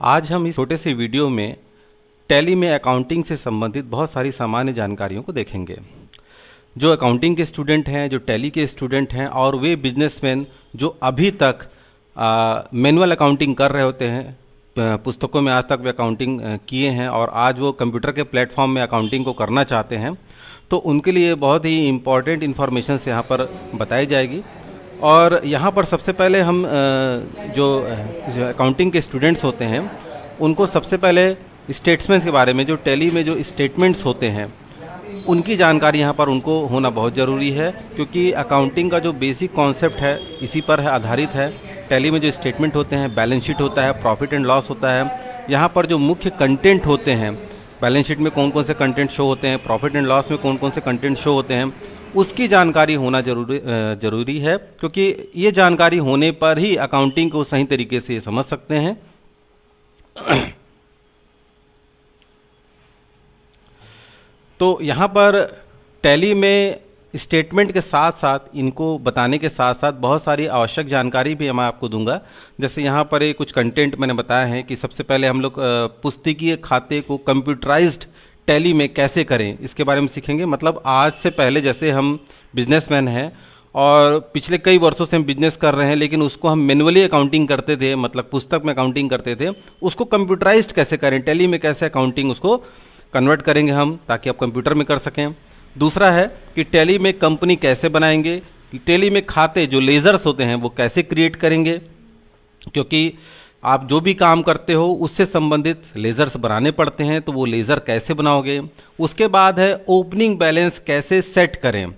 आज हम इस छोटे से वीडियो में टैली में अकाउंटिंग से संबंधित बहुत सारी सामान्य जानकारियों को देखेंगे। जो अकाउंटिंग के स्टूडेंट हैं, जो टैली के स्टूडेंट हैं और वे बिजनेसमैन जो अभी तक मैनुअल अकाउंटिंग कर रहे होते हैं, पुस्तकों में आज तक वे अकाउंटिंग किए हैं और आज वो कंप्यूटर के प्लेटफॉर्म में अकाउंटिंग को करना चाहते हैं, तो उनके लिए बहुत ही इम्पॉर्टेंट इन्फॉर्मेशन यहाँ पर बताई जाएगी। और यहाँ पर सबसे पहले हम जो अकाउंटिंग के स्टूडेंट्स होते हैं उनको सबसे पहले स्टेटमेंट्स के बारे में, जो टैली में जो स्टेटमेंट्स होते हैं उनकी जानकारी यहाँ पर उनको होना बहुत ज़रूरी है, क्योंकि अकाउंटिंग का जो बेसिक कॉन्सेप्ट है इसी पर है आधारित है। टैली में जो स्टेटमेंट होते हैं, बैलेंस शीट होता है, प्रॉफिट एंड लॉस होता है, यहाँ पर जो मुख्य कंटेंट होते हैं, बैलेंस शीट में कौन कौन से कंटेंट शो होते हैं, प्रॉफिट एंड लॉस में कौन कौन से कंटेंट शो होते हैं, उसकी जानकारी होना जरूरी है, क्योंकि ये जानकारी होने पर ही अकाउंटिंग को सही तरीके से समझ सकते हैं। तो यहाँ पर टैली में स्टेटमेंट के साथ साथ इनको बताने के साथ साथ बहुत सारी आवश्यक जानकारी भी मैं आपको दूंगा। जैसे यहाँ पर कुछ कंटेंट मैंने बताया है कि सबसे पहले हम लोग पुस्तकीय खाते को कंप्यूटराइज्ड टैली में कैसे करें, इसके बारे में सीखेंगे। मतलब आज से पहले जैसे हम बिजनेसमैन हैं और पिछले कई वर्षों से हम बिजनेस कर रहे हैं, लेकिन उसको हम मैनुअली अकाउंटिंग करते थे, मतलब पुस्तक में अकाउंटिंग करते थे, उसको कंप्यूटराइज्ड कैसे करें, टैली में कैसे अकाउंटिंग उसको कन्वर्ट करेंगे हम, ताकि आप कंप्यूटर में कर सकें। दूसरा है कि टैली में कंपनी कैसे बनाएंगे, टैली में खाते जो लेजर्स होते हैं वो कैसे क्रिएट करेंगे, क्योंकि आप जो भी काम करते हो उससे संबंधित लेजर्स बनाने पड़ते हैं, तो वो लेजर कैसे बनाओगे। उसके बाद है ओपनिंग बैलेंस कैसे सेट करें।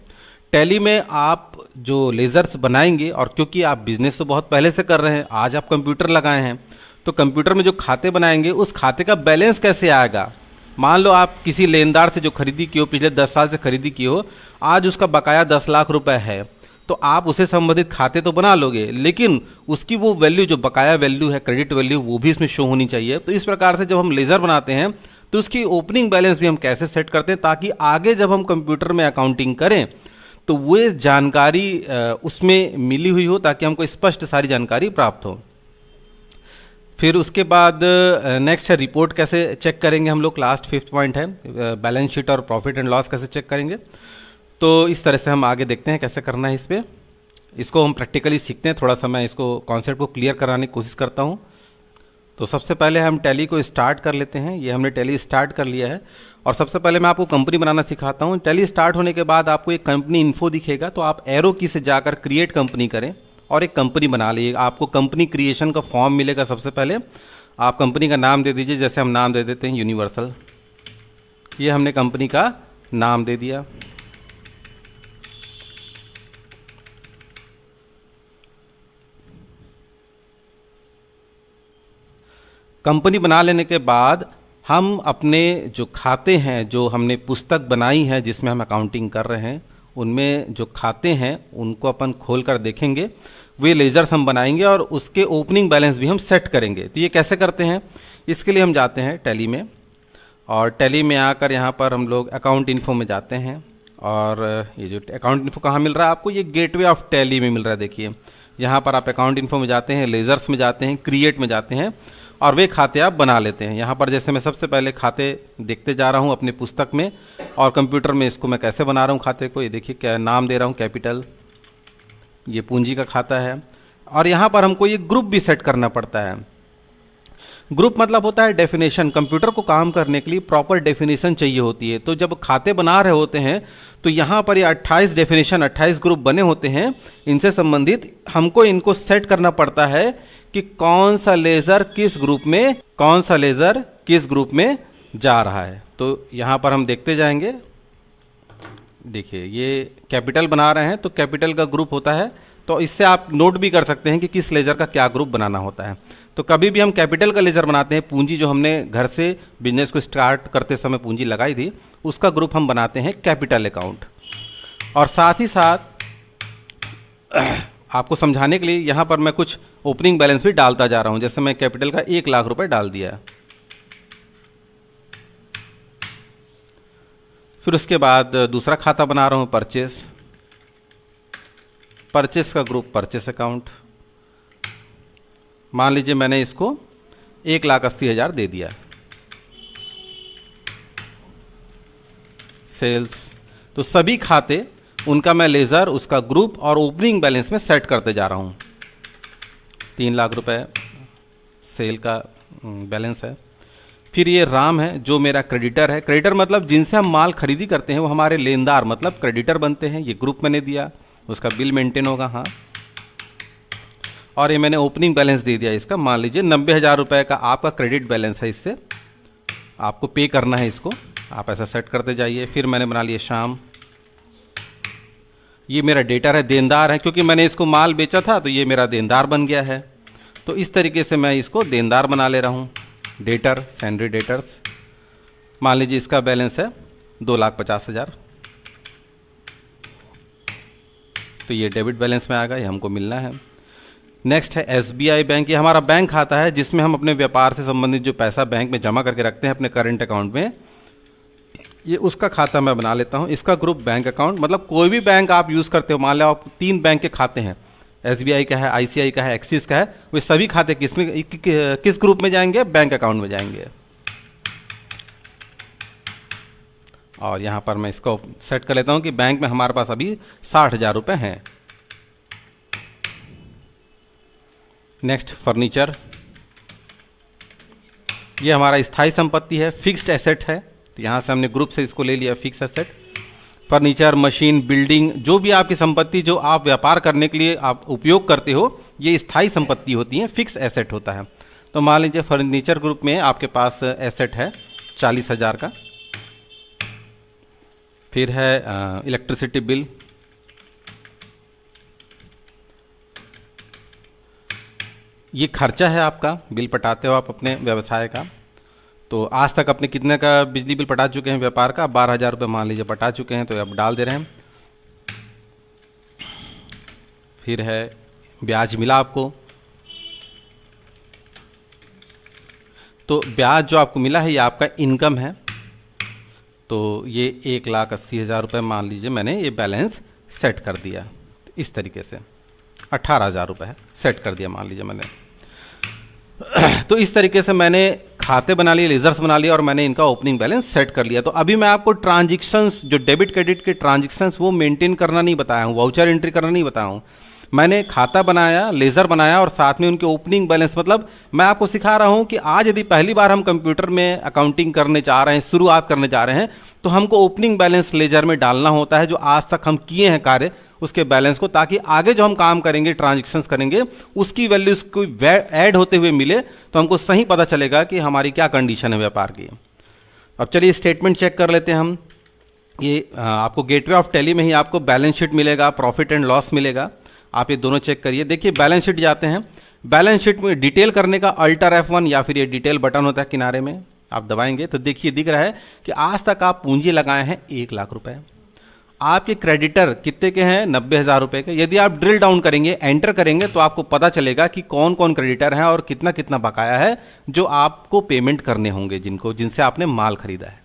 टैली में आप जो लेजर्स बनाएंगे, और क्योंकि आप बिजनेस तो बहुत पहले से कर रहे हैं, आज आप कंप्यूटर लगाए हैं, तो कंप्यूटर में जो खाते बनाएंगे उस खाते का बैलेंस कैसे आएगा। मान लो आप किसी लेनदार से जो खरीदी की हो, पिछले 10 साल से खरीदी की हो, आज उसका बकाया 10 लाख रुपए है, तो आप उसे संबंधित खाते तो बना लोगे, लेकिन उसकी वो वैल्यू जो बकाया वैल्यू है, क्रेडिट वैल्यू, वो भी इसमें शो होनी चाहिए। तो इस प्रकार से जब हम लेजर बनाते हैं तो उसकी ओपनिंग बैलेंस भी हम कैसे सेट करते हैं, ताकि आगे जब हम कंप्यूटर में अकाउंटिंग करें तो वो जानकारी उसमें मिली हुई हो, ताकि हमको स्पष्ट सारी जानकारी प्राप्त हो। फिर उसके बाद नेक्स्ट है रिपोर्ट कैसे चेक करेंगे हम लोग, लास्ट 5th पॉइंट है बैलेंस शीट और प्रॉफिट एंड लॉस कैसे चेक करेंगे। तो इस तरह से हम आगे देखते हैं कैसे करना है। इस पर इसको हम प्रैक्टिकली सीखते हैं, थोड़ा सा मैं इसको कॉन्सेप्ट को क्लियर कराने की कोशिश करता हूँ। तो सबसे पहले हम टैली को स्टार्ट कर लेते हैं। ये हमने टैली स्टार्ट कर लिया है और सबसे पहले मैं आपको कंपनी बनाना सिखाता हूँ। टैली स्टार्ट होने के बाद आपको एक कंपनी इन्फो दिखेगा, तो आप एरो की से जाकर क्रिएट कंपनी करें और एक कंपनी बना लीजिए। आपको कंपनी क्रिएशन का फॉर्म मिलेगा। सबसे पहले आप कंपनी का नाम दे दीजिए, जैसे हम नाम दे देते हैं यूनिवर्सल। ये हमने कंपनी का नाम दे दिया। कंपनी बना लेने के बाद हम अपने जो खाते हैं, जो हमने पुस्तक बनाई है जिसमें हम अकाउंटिंग कर रहे हैं, उनमें जो खाते हैं उनको अपन खोल कर देखेंगे। वे लेजर्स हम बनाएंगे और उसके ओपनिंग बैलेंस भी हम सेट करेंगे। तो ये कैसे करते हैं, इसके लिए हम जाते हैं टैली में, और टैली में आकर यहाँ पर हम लोग अकाउंट इन्फो में जाते हैं। और ये जो अकाउंट इन्फो कहाँ मिल रहा है आपको, ये गेटवे ऑफ टैली में मिल रहा है। देखिए यहाँ पर आप अकाउंट इन्फो में जाते हैं, लेजर्स में जाते हैं, क्रिएट में जाते हैं और वे खाते आप बना लेते हैं। यहाँ पर जैसे मैं सबसे पहले खाते देखते जा रहा हूँ अपने पुस्तक में, और कंप्यूटर में इसको मैं कैसे बना रहा हूँ खाते को। ये देखिए क्या नाम दे रहा हूँ, कैपिटल, ये पूंजी का खाता है। और यहाँ पर हमको ये ग्रुप भी सेट करना पड़ता है। ग्रुप मतलब होता है डेफिनेशन। कंप्यूटर को काम करने के लिए प्रॉपर डेफिनेशन चाहिए होती है। तो जब खाते बना रहे होते हैं तो यहाँ पर ये 28 डेफिनेशन, 28 ग्रुप बने होते हैं। इनसे संबंधित हमको इनको सेट करना पड़ता है कि कौन सा लेजर किस ग्रुप में, कौन सा लेजर किस ग्रुप में जा रहा है। तो यहाँ पर हम देखते जाएंगे। देखिए ये कैपिटल बना रहे हैं, तो कैपिटल का ग्रुप होता है, तो इससे आप नोट भी कर सकते हैं कि किस लेजर का क्या ग्रुप बनाना होता है। तो कभी भी हम कैपिटल का लेजर बनाते हैं, पूंजी जो हमने घर से बिजनेस को स्टार्ट करते समय पूंजी लगाई थी, उसका ग्रुप हम बनाते हैं कैपिटल अकाउंट। और साथ ही साथ आपको समझाने के लिए यहाँ पर मैं कुछ ओपनिंग बैलेंस भी डालता जा रहा हूँ। जैसे मैं कैपिटल का 1 लाख रुपए डाल दिया। फिर उसके बाद दूसरा खाता बना रहा हूँ, परचेस। परचेस का ग्रुप परचेस अकाउंट। मान लीजिए मैंने इसको 1,80,000 दे दिया। सेल्स, तो सभी खाते उनका मैं लेज़र, उसका ग्रुप और ओपनिंग बैलेंस में सेट करते जा रहा हूँ। 3 लाख रुपए सेल का बैलेंस है। फिर ये राम है जो मेरा क्रेडिटर है। क्रेडिटर मतलब जिनसे हम माल खरीदी करते हैं वो हमारे लेनदार मतलब क्रेडिटर बनते हैं। ये ग्रुप मैंने दिया, उसका बिल मेंटेन होगा। हाँ, और ये मैंने ओपनिंग बैलेंस दे दिया इसका। मान लीजिए 90,000 रुपये का आपका क्रेडिट बैलेंस है, इससे आपको पे करना है इसको, आप ऐसा सेट करते जाइए। फिर मैंने बना लिया शाम, ये मेरा डेटर है, देनदार है, क्योंकि मैंने इसको माल बेचा था तो ये मेरा देनदार बन गया है। तो इस तरीके से मैं इसको देनदार बना ले रहा हूँ। डेटर, सैंडरी डेटर्स, मान लीजिए इसका बैलेंस है 2,50,000, तो ये डेबिट बैलेंस में आ गया, ये हमको मिलना है। नेक्स्ट है एसबीआई बैंक। ये हमारा बैंक खाता है जिसमें हम अपने व्यापार से संबंधित जो पैसा बैंक में जमा करके रखते हैं अपने करंट अकाउंट में, ये उसका खाता मैं बना लेता हूँ। इसका ग्रुप बैंक अकाउंट, मतलब कोई भी बैंक आप यूज़ करते हो, मान लो आप 3 बैंक के खाते हैं, एसबीआई का है, आईसीआई का है, एक्सिस का है, वे सभी खाते किस ग्रुप में जाएंगे? बैंक अकाउंट में जाएंगे। और यहाँ पर मैं इसको सेट कर लेता हूँ कि बैंक में हमारे पास अभी 60,000 रुपये हैं। नेक्स्ट फर्नीचर, ये हमारा स्थायी संपत्ति है, फिक्स्ड एसेट है, तो यहाँ से हमने ग्रुप से इसको ले लिया fix asset. Furniture, machine, building, जो भी आपकी संपत्ति जो आप व्यापार करने के लिए आप उपयोग करते हो, ये स्थायी संपत्ति होती है, फिक्स एसेट होता है। तो मान लीजिए फर्नीचर ग्रुप में आपके पास एसेट है 40,000 का। फिर है इलेक्ट्रिसिटी बिल, ये खर्चा है आपका, बिल पटाते हो आप अपने व्यवसाय का। तो आज तक अपने कितने का बिजली बिल पटा चुके हैं व्यापार का? 12,000 रुपये मान लीजिए पटा चुके हैं, तो अब डाल दे रहे हैं। फिर है ब्याज मिला आपको, तो ब्याज जो आपको मिला है ये आपका इनकम है, तो ये 1,80,000 रुपये मान लीजिए मैंने ये बैलेंस सेट कर दिया। इस तरीके से 18,000 रुपये सेट कर दिया मान लीजिए मैंने। तो इस तरीके से मैंने खाते बना लिए, लेजर्स बना लिए, और मैंने इनका ओपनिंग बैलेंस सेट कर लिया। तो अभी मैं आपको ट्रांजैक्शंस, जो डेबिट क्रेडिट के ट्रांजैक्शंस, वो मेंटेन करना नहीं बताया हूँ, वाउचर एंट्री करना नहीं बताया हूँ। मैंने खाता बनाया, लेजर बनाया, और साथ में उनके ओपनिंग बैलेंस, मतलब मैं आपको सिखा रहा हूँ कि आज यदि पहली बार हम कंप्यूटर में अकाउंटिंग करने जा रहे हैं, शुरुआत करने जा रहे हैं, तो हमको ओपनिंग बैलेंस लेजर में डालना होता है, जो आज तक हम किए हैं कार्य उसके बैलेंस को, ताकि आगे जो हम काम करेंगे, ट्रांजैक्शंस करेंगे, उसकी वैल्यू उसको ऐड होते हुए मिले, तो हमको सही पता चलेगा कि हमारी क्या कंडीशन है व्यापार की। अब चलिए स्टेटमेंट चेक कर लेते हैं हम। ये आपको गेटवे ऑफ टैली में ही आपको बैलेंस शीट मिलेगा, प्रॉफिट एंड लॉस मिलेगा, आप ये दोनों चेक करिए। देखिए बैलेंस शीट जाते हैं, बैलेंस शीट में डिटेल करने का अल्टर F1 या फिर ये डिटेल बटन होता है किनारे में, आप दबाएंगे तो देखिए दिख रहा है कि आज तक आप पूंजी लगाए हैं 1 लाख रुपए। आपके क्रेडिटर कितने के हैं? 90,000 रुपए के। यदि आप ड्रिल डाउन करेंगे, एंटर करेंगे, तो आपको पता चलेगा कि कौन कौन क्रेडिटर हैं और कितना कितना बकाया है जो आपको पेमेंट करने होंगे, जिनसे आपने माल खरीदा है।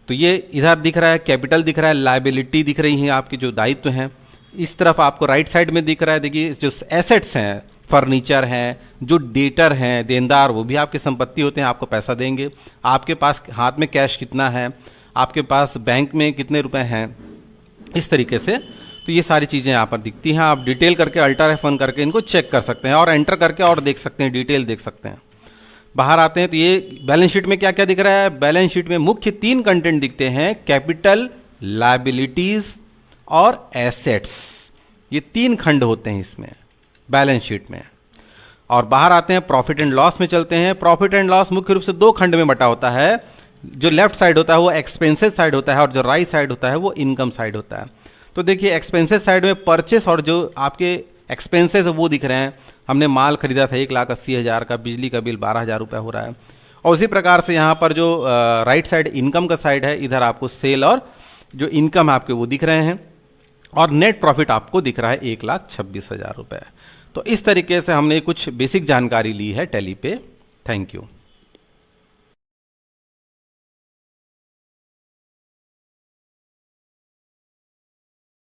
तो ये इधर दिख रहा है, कैपिटल दिख रहा है, लायबिलिटी दिख रही है, आपकी जो दायित्व हैं। इस तरफ आपको राइट साइड में दिख रहा है, देखिए जो एसेट्स हैं, फर्नीचर हैं, जो डेटर हैं, देनदार, वो भी आपकी संपत्ति होते हैं, आपको पैसा देंगे। आपके पास हाथ में कैश कितना है, आपके पास बैंक में कितने रुपए हैं, इस तरीके से। तो ये सारी चीज़ें यहाँ पर दिखती हैं। आप डिटेल करके अल्टर F1 करके इनको चेक कर सकते हैं और एंटर करके और देख सकते हैं, डिटेल देख सकते हैं। बाहर आते हैं तो ये बैलेंस शीट में क्या क्या दिख रहा है? बैलेंस शीट में मुख्य 3 कंटेंट दिखते हैं, कैपिटल, लायबिलिटीज और एसेट्स। ये 3 खंड होते हैं इसमें बैलेंस शीट में। और बाहर आते हैं, प्रॉफिट एंड लॉस में चलते हैं। प्रॉफिट एंड लॉस मुख्य रूप से 2 खंड में बटा होता है। जो लेफ्ट साइड होता है वो एक्सपेंसेस साइड होता है और जो राइट साइड होता है वो इनकम साइड होता है। तो देखिए एक्सपेंसेस साइड में परचेस और जो आपके एक्सपेंसेस वो दिख रहे हैं। हमने माल खरीदा था 1,80,000 का, बिजली का बिल 12,000 रुपये हो रहा है। और उसी प्रकार से यहाँ पर जो राइट साइड इनकम का साइड है, इधर आपको सेल और जो इनकम आपके वो दिख रहे हैं, और नेट प्रॉफिट आपको दिख रहा है 1,26,000 रुपये। तो इस तरीके से हमने कुछ बेसिक जानकारी ली है टैली पे। Thank you.